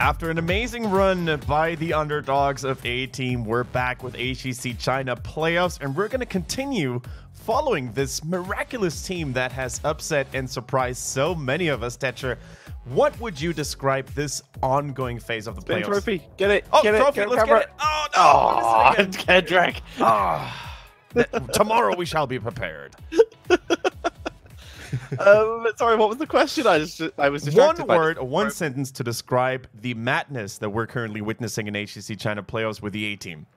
After an amazing run by the underdogs of A-Team, we're back with HGC China playoffs, and we're going to continue following this miraculous team that has upset and surprised so many of us. Tetcher, what would you describe this ongoing phase of the playoffs? Trophy, get it, oh, get trophy, it, let's get it. Oh, no, Kendrick. Tomorrow we shall be prepared. Sorry, what was the question? I was distracted. One word, one sentence to describe the madness that we're currently witnessing in HGC China playoffs with the A-Team.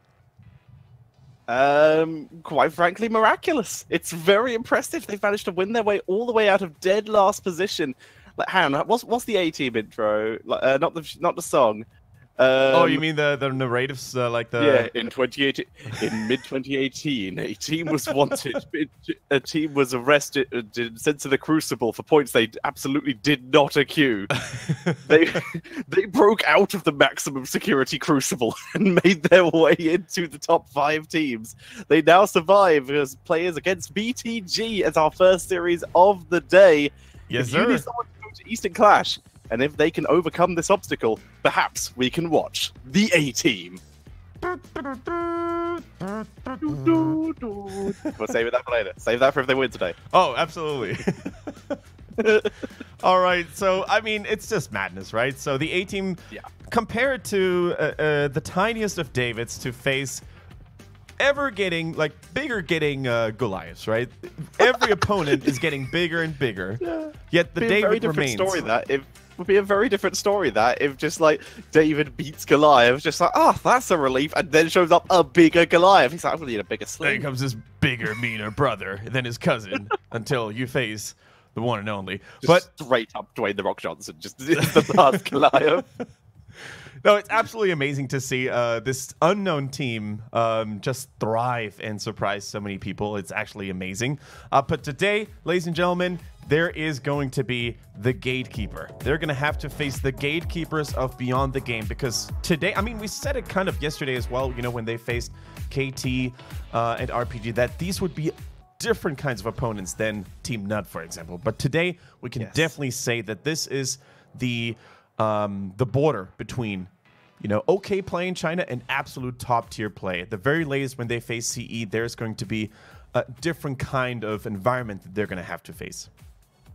Quite frankly, miraculous. It's very impressive. They've managed to win their way all the way out of dead last position. Like, hang on, what's the A-Team intro? Like, not the song. Oh, you mean the narratives, like the... Yeah, in mid-2018, a team was wanted. A team was arrested, sent to the Crucible for points they absolutely did not accrue. They broke out of the maximum security Crucible and made their way into the top 5 teams. They now survive as players against BTG as our first series of the day. Yes, if sir. You need someone to go to Eastern Clash, and if they can overcome this obstacle, perhaps we can watch the A-Team. We'll save that for later. Save that for if they win today. Oh, absolutely. All right, so, I mean, it's just madness, right? So the A-Team, compared to the tiniest of Davids to face bigger Goliaths, right? Every opponent is getting bigger and bigger, yet the David remains. Would be a very different story that if just like David beats Goliath, just like, oh, that's a relief, and then shows up a bigger Goliath. He's like, I'm gonna need a bigger sling. Then comes this bigger, meaner brother than his cousin until you face the one and only. But straight up Dwayne the Rock Johnson, just the last Goliath. No, it's absolutely amazing to see this unknown team just thrive and surprise so many people. It's actually amazing. But today, ladies and gentlemen, there is going to be the gatekeeper. They're going to have to face the gatekeepers of Beyond the Game, because today, I mean, we said it kind of yesterday as well, you know, when they faced KT and RPG, that these would be different kinds of opponents than Team Nut, for example. But today, we can definitely say that this is the border between, you know, okay play in China and absolute top tier play. At the very latest, when they face CE, there's going to be a different kind of environment that they're going to have to face.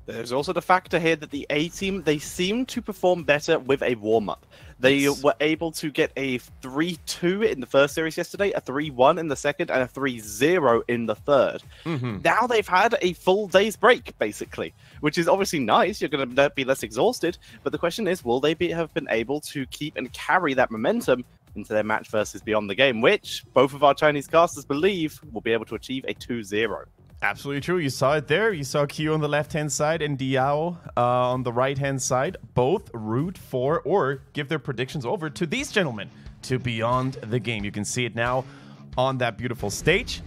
There's also the factor here that the A-Team, they seem to perform better with a warm-up. They were able to get a 3-2 in the first series yesterday, a 3-1 in the second, and a 3-0 in the third. Now they've had a full day's break, basically, which is obviously nice. You're going to be less exhausted, but the question is, will they have been able to keep and carry that momentum into their match versus Beyond the Game, which both of our Chinese casters believe will be able to achieve a 2-0. Absolutely true. You saw it there. You saw Q on the left-hand side and Diao on the right-hand side. Both root for or give their predictions over to these gentlemen to Beyond the Game. You can see it now on that beautiful stage.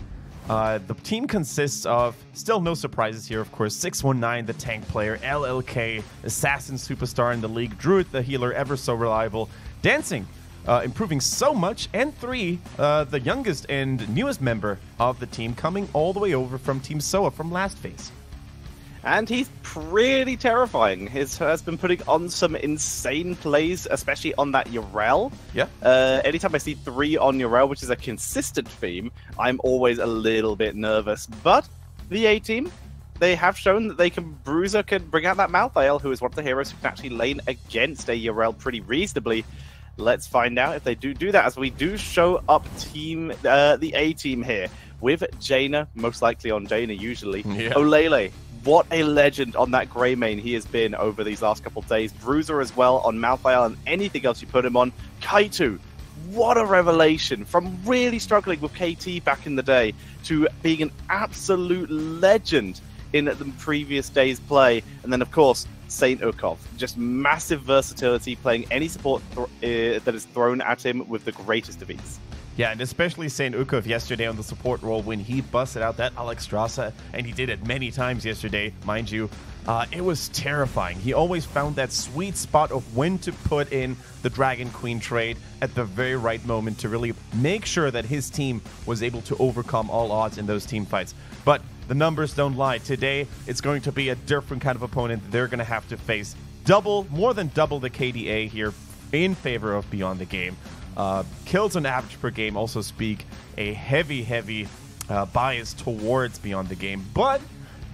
The team consists of, still no surprises here, of course, 619, the tank player, LLK, assassin superstar in the league, Druid, the healer, ever so reliable, Dancing, improving so much, and 3, the youngest and newest member of the team, coming all the way over from Team SOA from last phase. And he's pretty terrifying. He has been putting on some insane plays, especially on that Yrel. Yeah. Anytime I see 3 on Yrel, which is a consistent theme, I'm always a little bit nervous. But the A-Team, they have shown that Bruiser can bring out that Malthael, who is one of the heroes who can actually lane against a Yrel pretty reasonably. Let's find out if they do that, as we do show up the A-Team here with Jaina, most likely on Jaina usually. Yeah. Olele, what a legend on that Greymane he has been over these last couple of days. Bruiser as well on Malthael and anything else you put him on. Kaitu, what a revelation, from really struggling with KT back in the day to being an absolute legend in the previous day's play. And then, of course, Saint Ukov, just massive versatility, playing any support that is thrown at him with the greatest of ease. Yeah, and especially Saint Ukov yesterday on the support role when he busted out that Alex Strasser, and he did it many times yesterday, mind you. It was terrifying. He always found that sweet spot of when to put in the Dragon Queen trade at the very right moment to really make sure that his team was able to overcome all odds in those team fights. But the numbers don't lie. Today, it's going to be a different kind of opponent they're going to have to face. More than double the KDA here in favor of Beyond the Game. Kills on average per game also speak a heavy bias towards Beyond the Game, but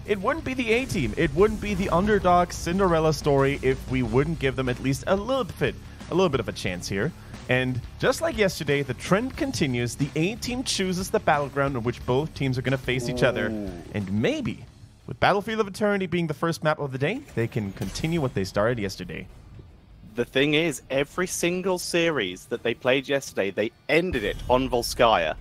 it wouldn't be the A-Team. It wouldn't be the underdog Cinderella story if we wouldn't give them at least a little bit of a chance here. And just like yesterday, the trend continues. The A-Team chooses the battleground in which both teams are going to face each other. And maybe, with Battlefield of Eternity being the first map of the day, they can continue what they started yesterday. The thing is, every single series that they played yesterday, they ended it on Volskaya.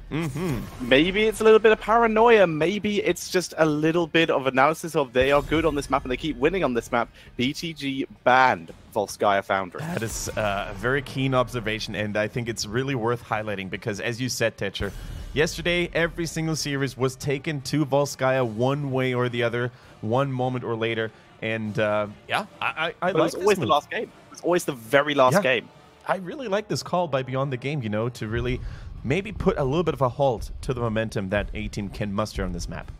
Maybe it's a little bit of paranoia. Maybe it's just a little bit of analysis of they are good on this map and they keep winning on this map. BTG banned Volskaya Foundry. That is a very keen observation, and I think it's really worth highlighting because, as you said, Tetcher, yesterday every single series was taken to Volskaya one way or the other, one moment or later. And yeah, I like this. It was always the last game. It was always the very last game. I really like this call by Beyond the Game, you know, to really maybe put a little bit of a halt to the momentum that A-Team can muster on this map.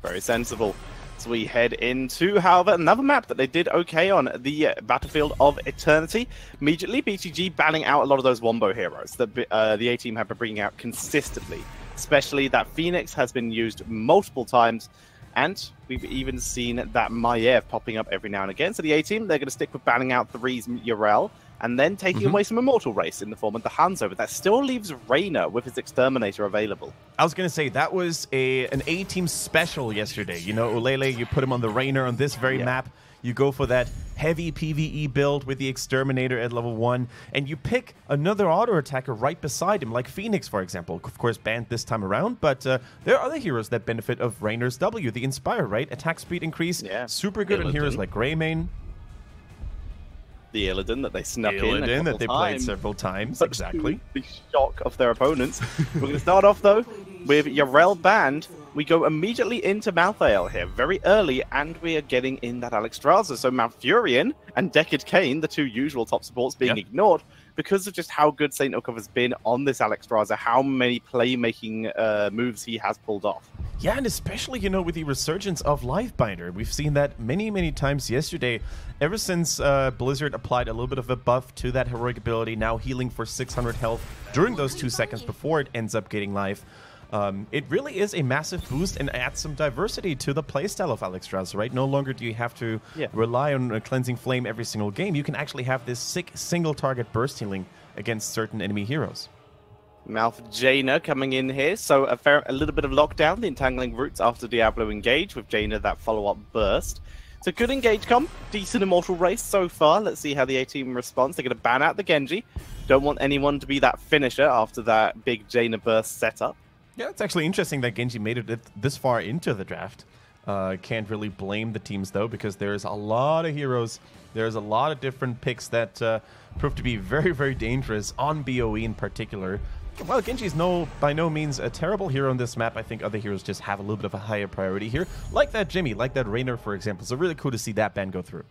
Very sensible. So we head into, however, another map that they did okay on, the Battlefield of Eternity. Immediately, BTG banning out a lot of those Wombo heroes that the A-Team have been bringing out consistently. Especially that Phoenix has been used multiple times. And we've even seen that Maiev popping up every now and again. So the A-Team, they're going to stick with banning out 3's Urel and then taking away some Immortal race in the form of the Hanzo. But that still leaves Reyna with his Exterminator available. I was going to say, that was an A-Team special yesterday. You know, Ulele, you put him on the Reyna on this very map. You go for that heavy PvE build with the Exterminator at level 1, and you pick another auto-attacker right beside him, like Phoenix, for example. Of course, banned this time around, but there are other heroes that benefit of Reyna's W, the Inspire, right? Attack speed increase, super good on heroes like Greymane. The Illidan that they snuck in Illidan that they played several times, exactly. The shock of their opponents. We're going to start off, though, with Urel banned. We go immediately into Malthael here, very early, and we are getting in that Alexstrasza. So Malfurion and Decade Kane, the two usual top supports, being ignored because of just how good St. Ukov has been on this Alexstrasza, how many playmaking moves he has pulled off. Yeah, and especially, you know, with the resurgence of Lifebinder. We've seen that many times yesterday. Ever since Blizzard applied a little bit of a buff to that heroic ability, now healing for 600 health during those 2 seconds before it ends up getting life. It really is a massive boost and adds some diversity to the playstyle of Alexstrasza, right? No longer do you have to rely on a Cleansing Flame every single game. You can actually have this sick single-target burst healing against certain enemy heroes. Malf Jaina coming in here, so a little bit of lockdown, the entangling roots after Diablo engage with Jaina, that follow-up burst. So good engage comp, decent Immortal race so far. Let's see how the A-Team responds. They're going to ban out the Genji. Don't want anyone to be that finisher after that big Jaina burst setup. Yeah, it's actually interesting that Genji made it this far into the draft. Can't really blame the teams, though, because there's a lot of heroes. There's a lot of different picks that prove to be very dangerous on BOE in particular. While Genji is by no means a terrible hero on this map, I think other heroes just have a little bit of a higher priority here. Like that Jimmy, like that Reyna, for example. So really cool to see that ban go through.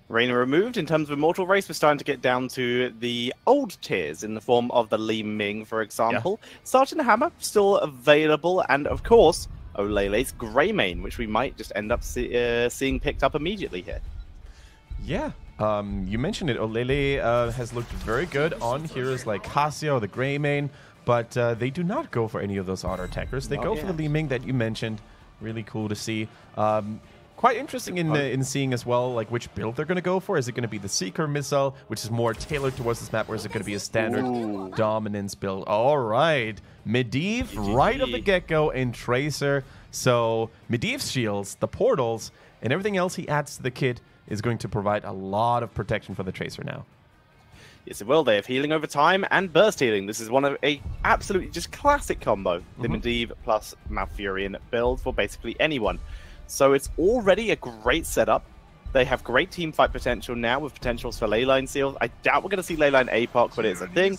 Reyna removed. In terms of Immortal race, we're starting to get down to the old tiers in the form of the Li Ming, for example. Sergeant Hammer, still available. And, of course, Olele's Greymane, which we might just end up seeing picked up immediately here. Yeah. You mentioned it. Olele has looked very good on heroes like Casio, the Greymane, but they do not go for any of those auto-attackers. They go for the Li Ming that you mentioned. Really cool to see. Quite interesting in seeing as well, like, which build they're going to go for. Is it going to be the Seeker Missile, which is more tailored towards this map, or is it going to be a standard dominance build? All right. Medivh right off the get-go in Tracer. So Medivh's shields, the portals, and everything else he adds to the kit is going to provide a lot of protection for the Tracer now. Yes, it will. They have healing over time and burst healing. This is one of a absolutely just classic combo. The Medivh plus Malfurion build for basically anyone. So it's already a great setup. They have great team fight potential now with potentials for Leyline Seals. I doubt we're going to see Leyline APOC, but it's a thing.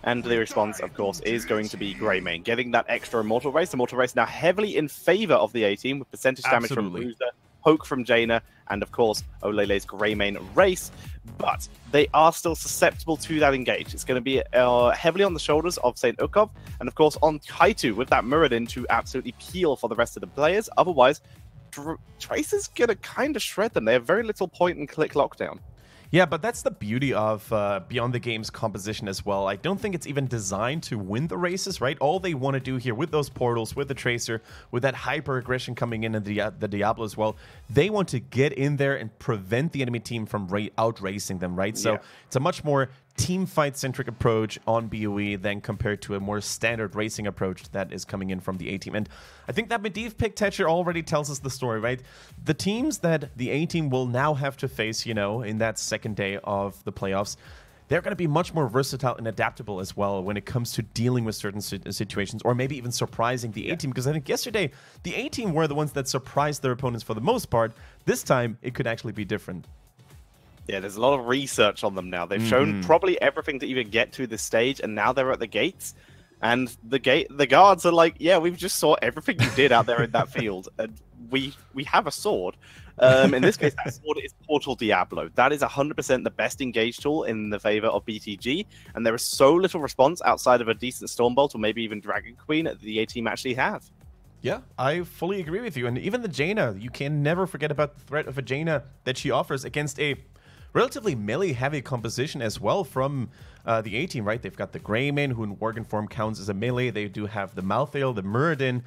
And the response, of course, is going to be Greymane, getting that extra Immortal race. Immortal race now heavily in favor of the A-Team with percentage damage from Bruiser, poke from Jaina, and of course, Olele's Greymane race. But they are still susceptible to that engage. It's going to be heavily on the shoulders of St. Ukov, and of course on Kaitu with that Muradin to absolutely peel for the rest of the players. Otherwise, Tracer's going to kind of shred them. They have very little point and click lockdown. Yeah, but that's the beauty of Beyond the Game's composition as well. I don't think it's even designed to win the races, right? All they want to do here with those portals, with the Tracer, with that hyper aggression coming in and the Diablo as well, they want to get in there and prevent the enemy team from out-racing them, right? So it's a much more team fight-centric approach on BoE than compared to a more standard racing approach that is coming in from the A-Team. And I think that Medivh pick Tetcher already tells us the story, right? The teams that the A-Team will now have to face, you know, in that second day of the playoffs, they're going to be much more versatile and adaptable as well when it comes to dealing with certain situations, or maybe even surprising the A-Team. Because I think yesterday, the A-Team were the ones that surprised their opponents for the most part. This time, it could actually be different. Yeah, there's a lot of research on them now. They've shown probably everything to even get to this stage, and now they're at the gates. And the guards are like, yeah, we've just saw everything you did out there in that field, and we have a sword. In this case, that sword is Portal Diablo. That is 100% the best engage tool in the favor of BTG, and there is so little response outside of a decent Stormbolt or maybe even Dragon Queen that the A-Team actually have. Yeah, I fully agree with you. And even the Jaina, you can never forget about the threat of a Jaina that she offers against a relatively melee-heavy composition as well from the A-Team, right? They've got the Greymane, who in Worgen form counts as a melee. They do have the Malthael, the Muradin.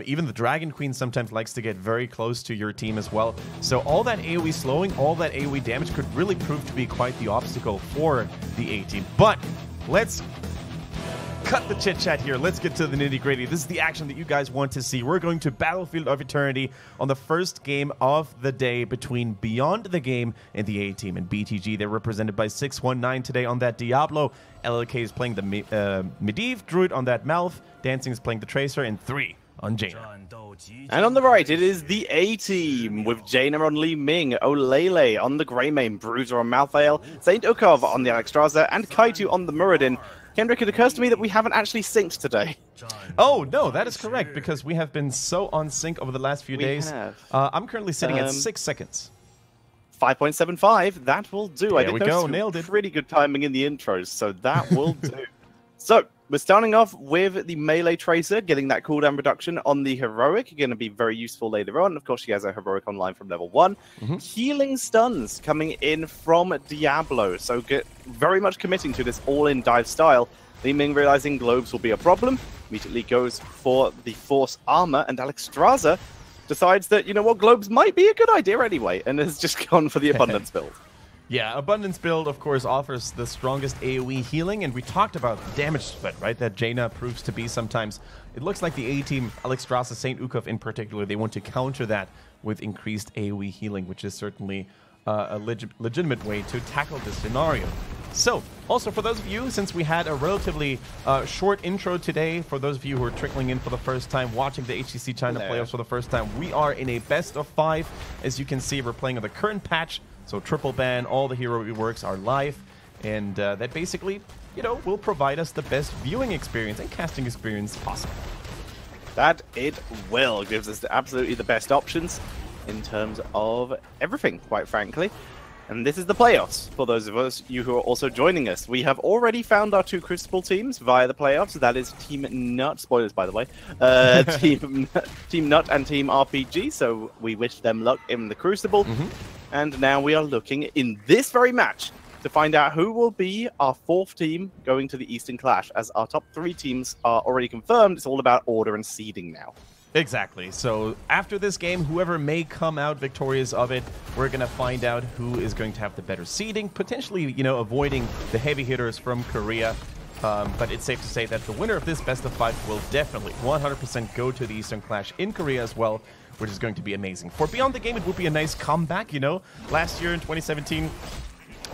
Even the Dragon Queen sometimes likes to get very close to your team as well. So all that AoE slowing, all that AoE damage could really prove to be quite the obstacle for the A-Team. But let's cut the chit-chat here. Let's get to the nitty-gritty. This is the action that you guys want to see. We're going to Battlefield of Eternity on the first game of the day between Beyond the Game and the A-Team. And BTG, they're represented by 619 today on that Diablo. LLK is playing the Medivh, Druid on that Malth. Dancing is playing the Tracer, and 3 on Jaina. And on the right, it is the A-Team with Jaina on Li Ming, Olele on the Greymane, Bruiser on Malthael, Saint Ukov on the Alexstrasza, and Kaitu on the Muradin. Kendrick, it occurs to me that we haven't actually synced today. Oh, no, that is correct, because we have been so on sync over the last few days. I'm currently sitting at 6 seconds. 5.75, that will do. There we go, nailed it. Pretty good timing in the intros, so that will do. So, we're starting off with the Melee Tracer, getting that cooldown reduction on the Heroic. Going to be very useful later on. Of course, she has a Heroic online from level 1. Healing stuns coming in from Diablo. So, very much committing to this all-in dive style. Li Ming realizing globes will be a problem. Immediately goes for the Force Armor. And Alexstrasza decides that, you know what, globes might be a good idea anyway. And has just gone for the Abundance build. Yeah, Abundance build, of course, offers the strongest AoE healing, and we talked about the damage split, right, that Jaina proves to be sometimes. It looks like the A-Team, Alexstrasza, Saint Ukov in particular, they want to counter that with increased AoE healing, which is certainly a legitimate way to tackle this scenario. So, also for those of you, since we had a relatively short intro today, for those of you who are trickling in for the first time, watching the HGC China playoffs for the first time, we are in a best of 5. As you can see, we're playing on the current patch. So triple ban, all the hero reworks are live, and that basically, you know, will provide us the best viewing experience and casting experience possible. That it will. Gives us absolutely the best options in terms of everything, quite frankly. And this is the playoffs. For those of you who are also joining us, we have already found our 2 Crucible teams via the playoffs. That is Team Nut, spoilers by the way, Team Nut and Team RPG. So we wish them luck in the Crucible. And now we are looking in this very match to find out who will be our 4th team going to the Eastern Clash. As our top 3 teams are already confirmed, it's all about order and seeding now. Exactly. So after this game, whoever may come out victorious of it, we're going to find out who is going to have the better seeding, potentially, you know, avoiding the heavy hitters from Korea. But it's safe to say that the winner of this best of 5 will definitely 100% go to the Eastern Clash in Korea as well, which is going to be amazing. For Beyond the Game, it would be a nice comeback, you know. Last year in 2017,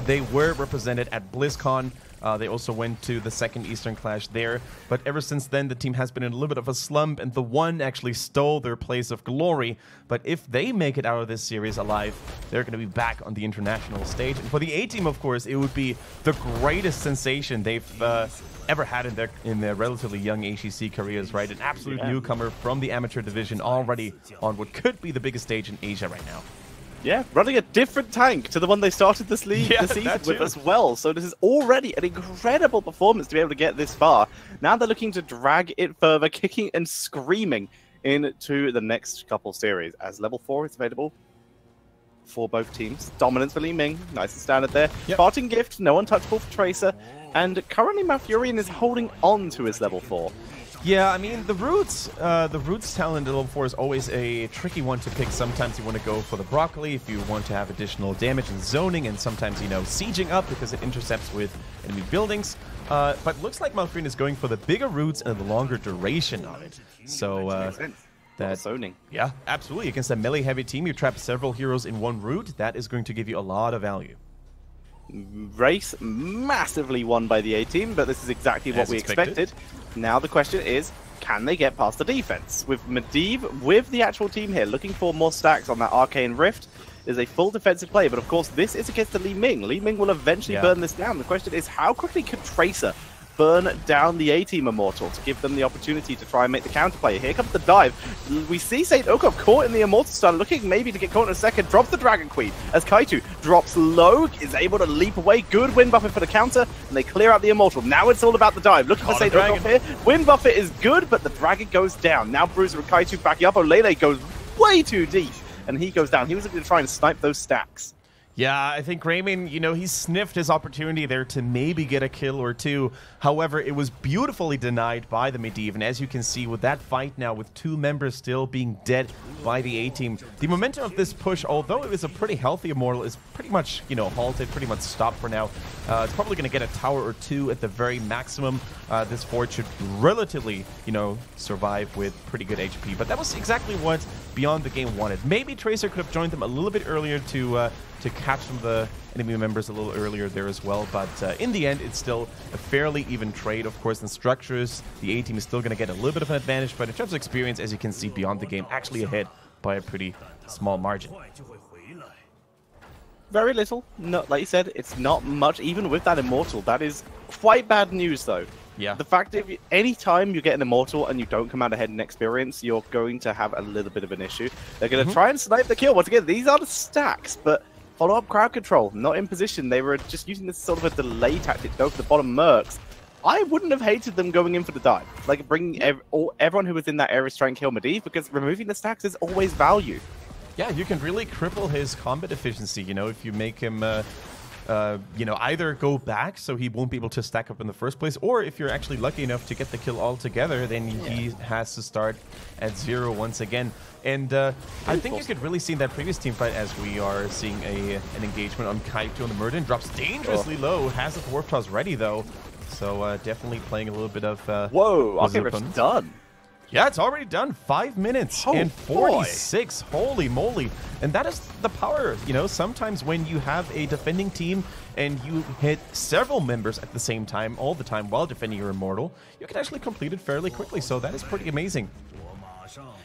they were represented at BlizzCon. They also went to the 2nd Eastern Clash there. But ever since then, the team has been in a little bit of a slump, and the One actually stole their place of glory. But if they make it out of this series alive, they're going to be back on the international stage. And for the A-Team, of course, it would be the greatest sensation they've ever had in their relatively young HGC careers, right? An absolute newcomer from the amateur division already on what could be the biggest stage in Asia right now. Yeah, running a different tank to the one they started this season with as well. So this is already an incredible performance to be able to get this far. Now they're looking to drag it further, kicking and screaming into the next couple series. As level 4 is available for both teams. Dominance for Li Ming, nice and standard there. Yep. Parting Gift, no untouchable for Tracer. And currently Malfurion is holding on to his level 4. Yeah, I mean, the roots talent at level 4 is always a tricky one to pick. Sometimes you want to go for the broccoli if you want to have additional damage and zoning, and sometimes, you know, sieging up because it intercepts with enemy buildings. But looks like Malfurion is going for the bigger roots and the longer duration of it. So, that zoning. Yeah, absolutely. Against a melee-heavy team, you trap several heroes in one route. That is going to give you a lot of value. Race massively won by the A-Team, but this is exactly what we expected. Now the question is, can they get past the defense? With Medivh, with the actual team here, looking for more stacks on that Arcane Rift, is a full defensive play, but of course this is against the Li Ming. Li Ming will eventually burn this down. The question is, how quickly can Tracer burn down the A-Team Immortal to give them the opportunity to try and make the counterplay? Here comes the dive. We see St. Okov caught in the Immortal stun, looking maybe to get caught in a second, drops the Dragon Queen as Kaito drops low, is able to leap away. Good wind buffer for the counter, and they clear out the Immortal. Now it's all about the dive. Looking for St. Okov here. Wind buffer is good, but the Dragon goes down. Now Bruiser and Kaito backing up. Olele goes way too deep, and he goes down. He was going to try and snipe those stacks. Yeah, I think Raymond, you know, he sniffed his opportunity there to maybe get a kill or two. However, it was beautifully denied by the Medivh. And as you can see with that fight now, with 2 members still being dead by the A-Team, the momentum of this push, although it was a pretty healthy Immortal, is pretty much, you know, halted, pretty much stopped for now. It's probably going to get a tower or 2 at the very maximum. This fort should relatively, you know, survive with pretty good HP. But that was exactly what Beyond the Game wanted. Maybe Tracer could have joined them a little bit earlier to catch some of the enemy members a little earlier there as well, but in the end, it's still a fairly even trade. Of course, in structures, the A-Team is still going to get a little bit of an advantage, but in terms of experience, as you can see, Beyond the Game actually ahead by a pretty small margin. Very little. No, like you said, it's not much, even with that Immortal. That is quite bad news, though. Yeah. The fact that any time you get an Immortal and you don't come out ahead in experience, you're going to have a little bit of an issue. They're going to try and snipe the kill. Once again, these are the stacks, but follow-up crowd control, not in position. They were just using this sort of a delay tactic to go for the bottom mercs. I wouldn't have hated them going in for the dive. Like, bringing everyone who was in that area to try and kill Medivh, because removing the stacks is always value. Yeah, you can really cripple his combat efficiency, you know, if you make him, you know, either go back so he won't be able to stack up in the first place, or if you're actually lucky enough to get the kill altogether, then he has to start at 0 once again. And I think you could really see in that previous team fight, as we are seeing an engagement on Kaito on the Murden, drops dangerously low, has the Dwarf Toss ready though, so definitely playing a little bit of... Whoa, okay, Rift's done. Yeah, it's already done. 5 minutes and 46. Boy. Holy moly. And that is the power, you know, sometimes when you have a defending team and you hit several members at the same time, all the time, while defending your Immortal, you can actually complete it fairly quickly, so that is pretty amazing.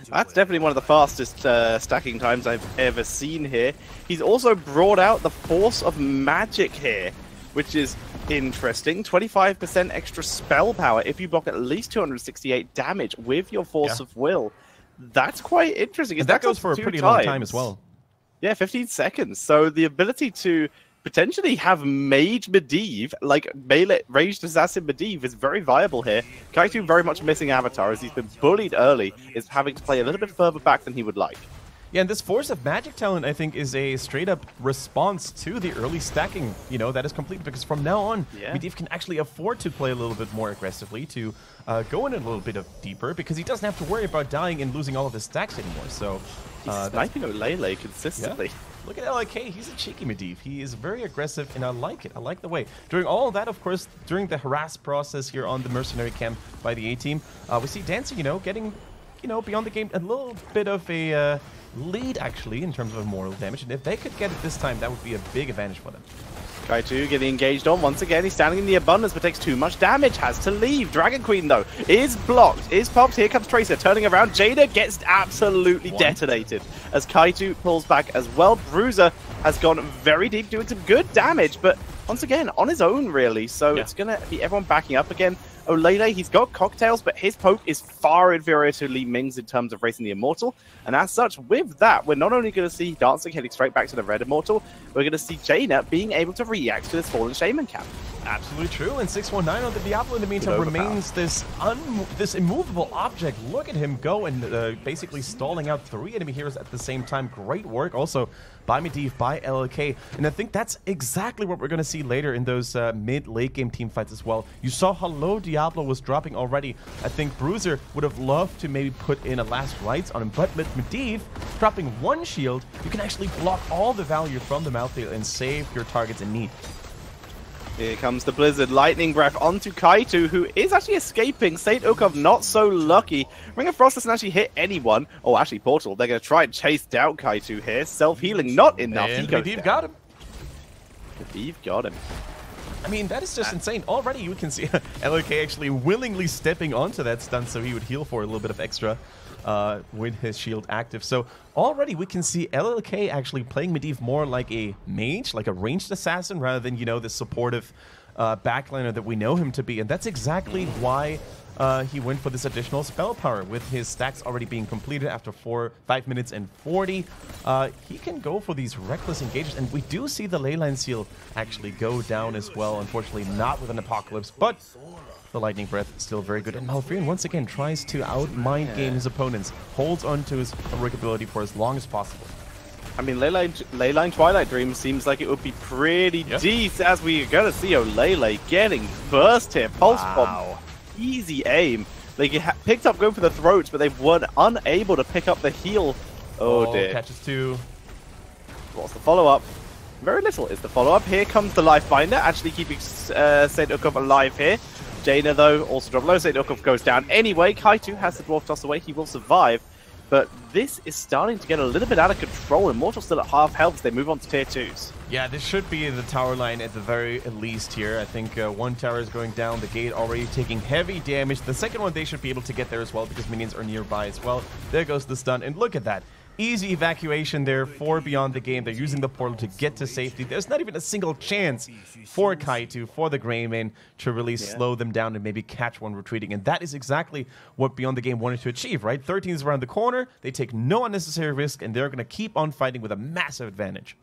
That's definitely one of the fastest stacking times I've ever seen here. He's also brought out the Force of Magic here, which is interesting. 25% extra spell power if you block at least 268 damage with your Force of Will. That's quite interesting. And that goes for a pretty long time as well. Yeah, 15 seconds. So the ability to potentially have Mage Medivh, like melee ranged assassin Medivh, is very viable here. Kaito very much missing Avatar, as he's been bullied early, is having to play a little bit further back than he would like. Yeah, and this Force of Magic talent, I think, is a straight-up response to the early stacking, you know, that is complete, because from now on, Medivh can actually afford to play a little bit more aggressively, to go in a little bit deeper, because he doesn't have to worry about dying and losing all of his stacks anymore, so... He's sniping Olele consistently. Yeah. Look at LIK, he's a cheeky Medivh. He is very aggressive, and I like it. I like the way. During all of that, of course, during the harass process here on the mercenary camp by the A-Team, we see Dancing, you know, getting, you know, Beyond the Game a little bit of a lead, actually, in terms of immortal damage. And if they could get it this time, that would be a big advantage for them. Kaito getting engaged on once again. He's standing in the abundance, but takes too much damage. Has to leave. Dragon Queen, though, is blocked. Is popped. Here comes Tracer turning around. Jada gets absolutely detonated as Kaito pulls back as well. Bruiser has gone very deep, doing some good damage, but once again, on his own, really. So it's going to be everyone backing up again. Olele, he's got cocktails, but his poke is far inferior to Li Ming's in terms of racing the Immortal. And as such, with that, we're not only going to see Dancing heading straight back to the Red Immortal, we're going to see Jaina being able to react to this Fallen Shaman camp. Absolutely true, and 619 on the Diablo in the meantime remains this immovable object. Look at him go and basically stalling out 3 enemy heroes at the same time. Great work also by Medivh, by LLK, and I think that's exactly what we're going to see later in those mid-late game team fights as well. You saw how low Diablo was dropping already. I think Bruiser would have loved to maybe put in a last rites on him, but with Medivh dropping 1 shield, you can actually block all the value from the Malthael and save your targets in need. Here comes the Blizzard. Lightning Breath onto Kaito, who is actually escaping. St. Ukov not so lucky. Ring of Frost doesn't actually hit anyone. Oh, actually, Portal. They're going to try and chase down Kaito here. Self-healing not enough. And Medivh got him. Medivh got him. I mean, that is just insane. Already you can see LLK actually willingly stepping onto that stun so he would heal for a little bit of extra with his shield active. So already we can see LLK actually playing Medivh more like a mage, like a ranged assassin, rather than, you know, the supportive backliner that we know him to be. And that's exactly why he went for this additional spell power. With his stacks already being completed after 5 minutes and 40, he can go for these reckless engages. And we do see the Leyline Seal actually go down as well. Unfortunately, not with an Apocalypse, but the Lightning Breath still very good. And Malfurion once again tries to out-mind game his opponents, holds on to his heroic ability for as long as possible. I mean, Leyline Twilight Dream seems like it would be pretty decent, as we're going to see Olele getting burst here. Pulse Bomb, easy aim. They picked up going for the throats, but they were unable to pick up the heal. Oh dear. Catches 2. What's the follow-up? Very little is the follow-up. Here comes the Life Binder, actually keeping St. Ukov alive here. Jaina, though, also dropped low. St. Ukov goes down anyway. Kaito has the Dwarf Toss away. He will survive. But this is starting to get a little bit out of control. Immortal still at half health as they move on to tier 2s. Yeah, this should be the tower line at the very least here. I think 1 tower is going down. The gate already taking heavy damage. The second one, they should be able to get there as well because minions are nearby as well. There goes the stun. And look at that. Easy evacuation there for Beyond the Game. They're using the portal to get to safety. There's not even a single chance for Kaito, for the Greymane, to really slow them down and maybe catch one retreating. And that is exactly what Beyond the Game wanted to achieve, right? 13 is around the corner. They take no unnecessary risk, and they're going to keep on fighting with a massive advantage.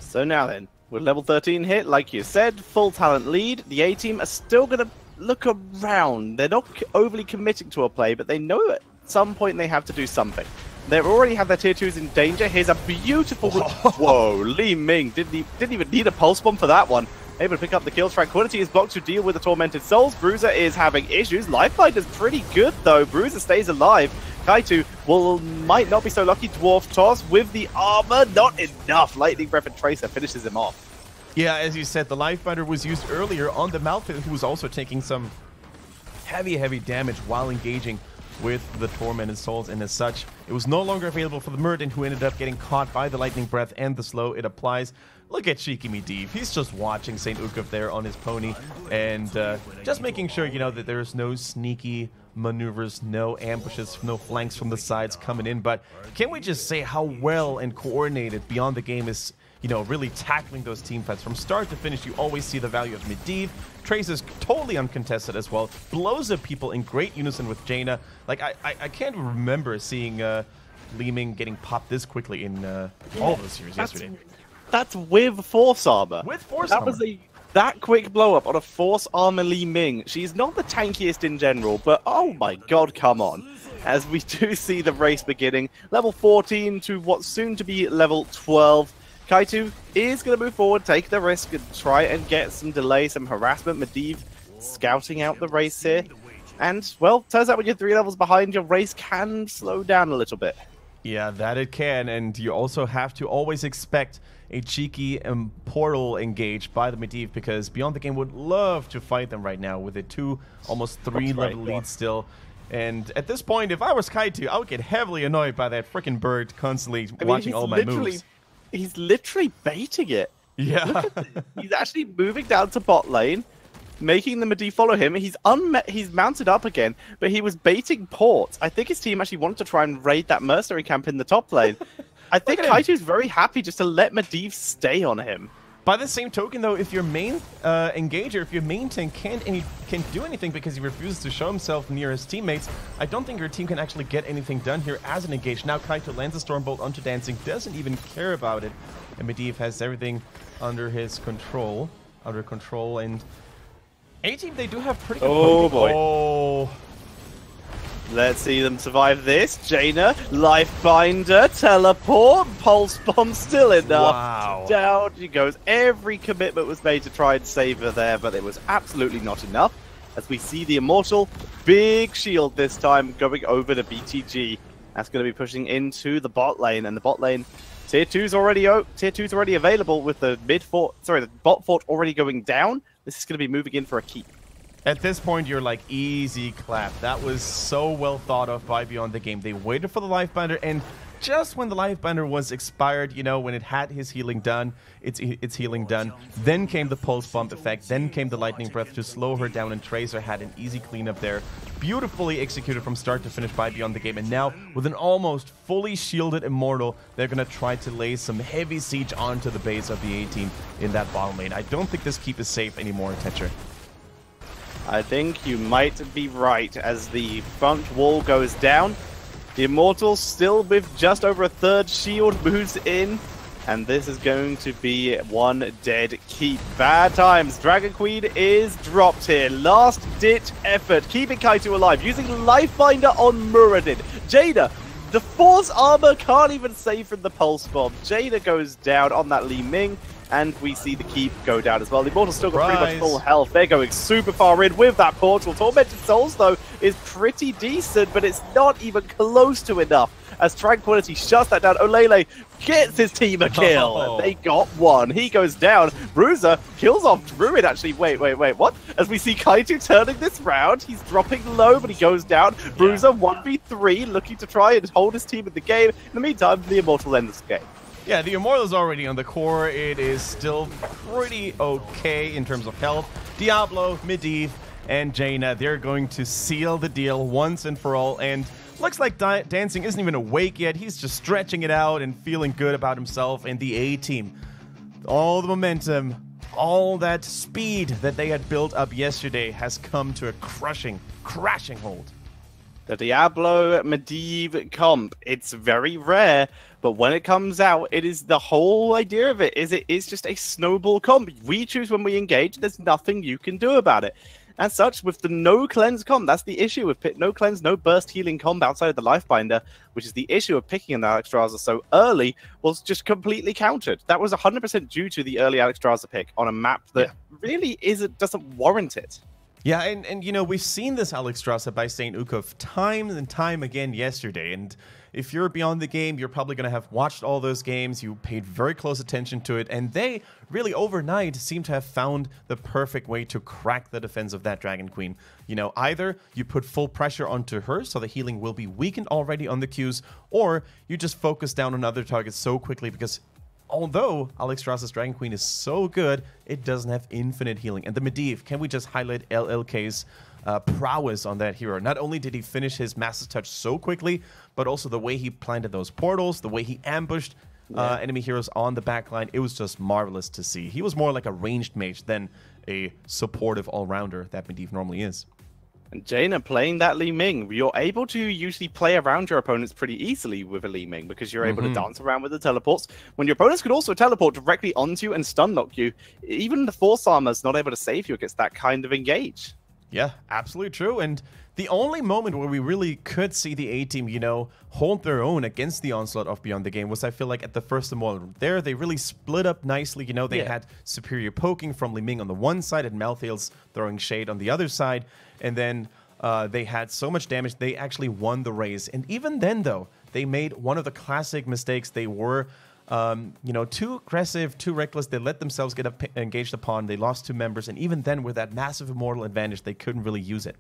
So now then, with level 13 hit, like you said, full talent lead, the A-Team are still going to look around. They're not overly committing to a play, but they know that some point they have to do something. They already have their tier 2s in danger. Here's a beautiful... Whoa, Li Ming didn't even need a pulse bomb for that one. Able to pick up the kills. Tranquility is blocked to deal with the Tormented Souls. Bruiser is having issues. Lifeline is pretty good, though. Bruiser stays alive. Kaito might not be so lucky. Dwarf Toss with the armor. Not enough. Lightning Breath and Tracer finishes him off. Yeah, as you said, the Life Binder was used earlier on the Malthael, who was also taking some heavy damage while engaging with the Tormented Souls, and as such, it was no longer available for the Murden, who ended up getting caught by the Lightning Breath and the slow it applies. Look at Cheeky Medivh. He's just watching St. Ukov there on his pony, and just making sure, you know, that there's no sneaky maneuvers, no ambushes, no flanks from the sides coming in. But can we just say how well and coordinated Beyond the Game is, you know, really tackling those team fights from start to finish? You always see the value of Medivh. Trace is totally uncontested as well. Blows up people in great unison with Jaina. Like, I can't remember seeing Li Ming getting popped this quickly in all of the series yesterday. That's with Force Armor. With Force Armor. That quick blow up on a Force Armor Li Ming. She's not the tankiest in general, but oh my god, come on. As we do see the race beginning. Level 14 to what's soon to be level 12. Kaito is going to move forward, take the risk, and try and get some delay, some harassment. Medivh scouting out the race here. And, well, turns out when you're 3 levels behind, your race can slow down a little bit. Yeah, that it can, and you also have to always expect a cheeky portal engage by the Medivh, because Beyond the Game would love to fight them right now with a 2, almost 3 level lead still. And at this point, if I was Kaito, I would get heavily annoyed by that freaking bird constantly watching all my moves. He's literally baiting it. Yeah. He's actually moving down to bot lane, making the Medivh follow him. He's mounted up again, but he was baiting ports. I think his team actually wanted to try and raid that mercenary camp in the top lane. I think Kaito's very happy just to let Medivh stay on him. By the same token, though, if your main engager, if your main tank can't do anything because he refuses to show himself near his teammates, I don't think your team can actually get anything done here as an engage. Now Kaito lands a Stormbolt onto Dancing, doesn't even care about it, and Medivh has everything under control, and A-Team, they do have pretty good poking. Boy. Oh. Let's see them survive this. Jaina, Lifebinder, Teleport, Pulse Bomb, still enough. Wow. Down she goes. Every commitment was made to try and save her there, but it was absolutely not enough. As we see the Immortal, big shield this time, going over to BTG. That's going to be pushing into the bot lane, and the bot lane, Tier 2's already available with the the bot fort already going down. This is going to be moving in for a keep. At this point, you're like, easy clap. That was so well thought of by Beyond the Game. They waited for the Lifebinder, and just when the Lifebinder was expired, you know, when it had his healing done, its healing done, then came the Pulse Bomb effect, then came the Lightning Breath to slow her down, and Tracer had an easy cleanup there. Beautifully executed from start to finish by Beyond the Game, and now, with an almost fully shielded Immortal, they're going to try to lay some heavy siege onto the base of the A-Team in that bottom lane. I don't think this keep is safe anymore, Tetcher. I think you might be right. As the front wall goes down, the Immortal still with just over a third shield moves in, and this is going to be one dead keep. Bad times. Dragon Queen is dropped here. Last ditch effort, keeping Kaito alive, using Lifebinder on Muradin. Jaina, the Force Armor can't even save from the Pulse Bomb. Jaina goes down on that Li Ming, and we see the keep go down as well. The Immortal's still got pretty much full health. They're going super far in with that portal. Tormented Souls, though, is pretty decent, but it's not even close to enough. As Tranquility shuts that down, Olele gets his team a kill. Oh. They got one. He goes down. Bruiser kills off Druid, actually. Wait, what? As we see Kaito turning this round, he's dropping low, but he goes down. Bruiser 1v3, looking to try and hold his team in the game. In the meantime, the Immortal ends the game. Yeah, the Immortal is already on the core. It is still pretty okay in terms of health. Diablo, Medivh, and Jaina, they're going to seal the deal once and for all. And looks like Dancing isn't even awake yet. He's just stretching it out and feeling good about himself and the A-Team. All the momentum, all that speed that they had built up yesterday has come to a crashing hold. The Diablo Medivh comp, it's very rare, but when it comes out, it is the whole idea of it is just a snowball comp. We choose when we engage, there's nothing you can do about it. As such, with the no cleanse comp, that's the issue with no cleanse, no burst healing comp outside of the Lifebinder, which is the issue of picking an Alexstrasza so early, was just completely countered. That was 100% due to the early Alexstrasza pick on a map that really doesn't warrant it. Yeah, and you know, we've seen this Alexstrasza by St. Ukov time and time again yesterday, and if you're beyond the game, you're probably going to have watched all those games, you paid very close attention to it, and they really overnight seem to have found the perfect way to crack the defense of that Dragon Queen. You know, either you put full pressure onto her so the healing will be weakened already on the Qs, or you just focus down on other targets so quickly because although Alexstrasza's Dragon Queen is so good, it doesn't have infinite healing. And the Medivh, can we just highlight LLK's prowess on that hero? Not only did he finish his Master's Touch so quickly, but also the way he planted those portals, the way he ambushed enemy heroes on the backline, it was just marvelous to see. He was more like a ranged mage than a supportive all-rounder that Medivh normally is. And Jaina playing that Li Ming, you're able to usually play around your opponents pretty easily with a Li Ming because you're able to dance around with the teleports. When your opponents could also teleport directly onto you and stun lock you, even the Force Armor's not able to save you against that kind of engage. Yeah, absolutely true. And the only moment where we really could see the A-Team, you know, hold their own against the onslaught of Beyond the Game was, I feel like, at the first Immortal. There, they really split up nicely. You know, they had superior poking from Li Ming on the one side and Malthael's throwing shade on the other side. And then they had so much damage, they actually won the race. And even then, though, they made one of the classic mistakes. They were, you know, too aggressive, too reckless. They let themselves get engaged upon. They lost 2 members. And even then, with that massive Immortal advantage, they couldn't really use it.